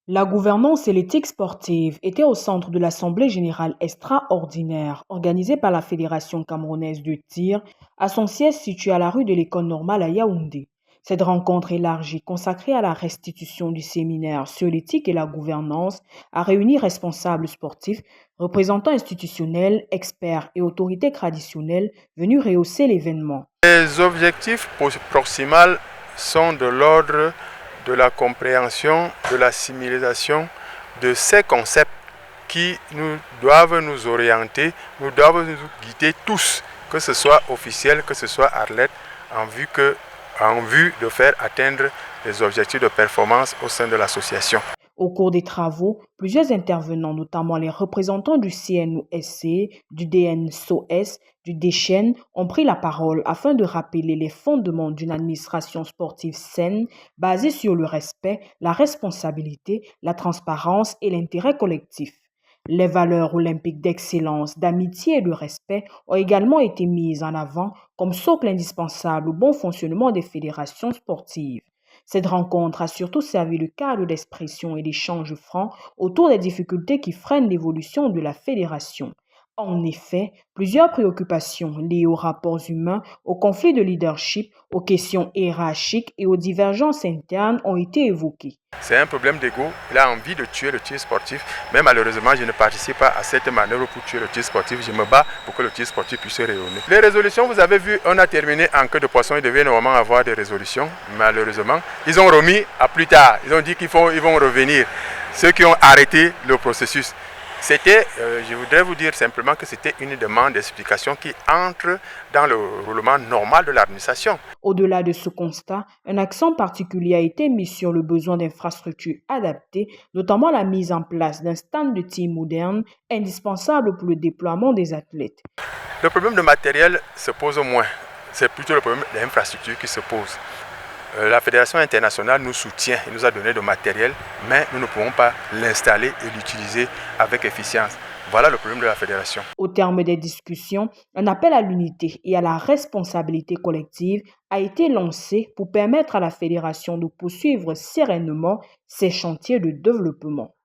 La gouvernance et l'éthique sportive étaient au centre de l'Assemblée générale extraordinaire organisée par la Fédération camerounaise de tir à son siège situé à la rue de l'École normale à Yaoundé. Cette rencontre élargie consacrée à la restitution du séminaire sur l'éthique et la gouvernance a réuni responsables sportifs, représentants institutionnels, experts et autorités traditionnelles venus rehausser l'événement. Les objectifs proximaux sont de l'ordre de la compréhension, de la civilisation de ces concepts qui nous doivent nous orienter, nous doivent nous guider tous, que ce soit officiel, que ce soit athlète, en vue de faire atteindre les objectifs de performance au sein de l'association. Au cours des travaux, plusieurs intervenants, notamment les représentants du CNOSC, du DNSOS, du DCHEN, ont pris la parole afin de rappeler les fondements d'une administration sportive saine basée sur le respect, la responsabilité, la transparence et l'intérêt collectif. Les valeurs olympiques d'excellence, d'amitié et de respect ont également été mises en avant comme socle indispensable au bon fonctionnement des fédérations sportives. Cette rencontre a surtout servi de cadre d'expression et d'échange francs autour des difficultés qui freinent l'évolution de la fédération. En effet, plusieurs préoccupations liées aux rapports humains, aux conflits de leadership, aux questions hiérarchiques et aux divergences internes ont été évoquées. C'est un problème d'ego. Il a envie de tuer le tir sportif. Mais malheureusement, je ne participe pas à cette manœuvre pour tuer le tir sportif. Je me bats pour que le tir sportif puisse rayonner. Les résolutions, vous avez vu, on a terminé en queue de poisson. Il devait normalement avoir des résolutions. Malheureusement, ils ont remis à plus tard. Ils ont dit qu'ils vont revenir. Ceux qui ont arrêté le processus. Je voudrais vous dire simplement que c'était une demande d'explication qui entre dans le roulement normal de l'administration. Au-delà de ce constat, un accent particulier a été mis sur le besoin d'infrastructures adaptées, notamment la mise en place d'un stand de tir moderne, indispensable pour le déploiement des athlètes. Le problème de matériel se pose moins. C'est plutôt le problème d'infrastructure qui se pose. La Fédération internationale nous soutient et nous a donné du matériel, mais nous ne pouvons pas l'installer et l'utiliser avec efficience. Voilà le problème de la Fédération. Au terme des discussions, un appel à l'unité et à la responsabilité collective a été lancé pour permettre à la Fédération de poursuivre sereinement ses chantiers de développement.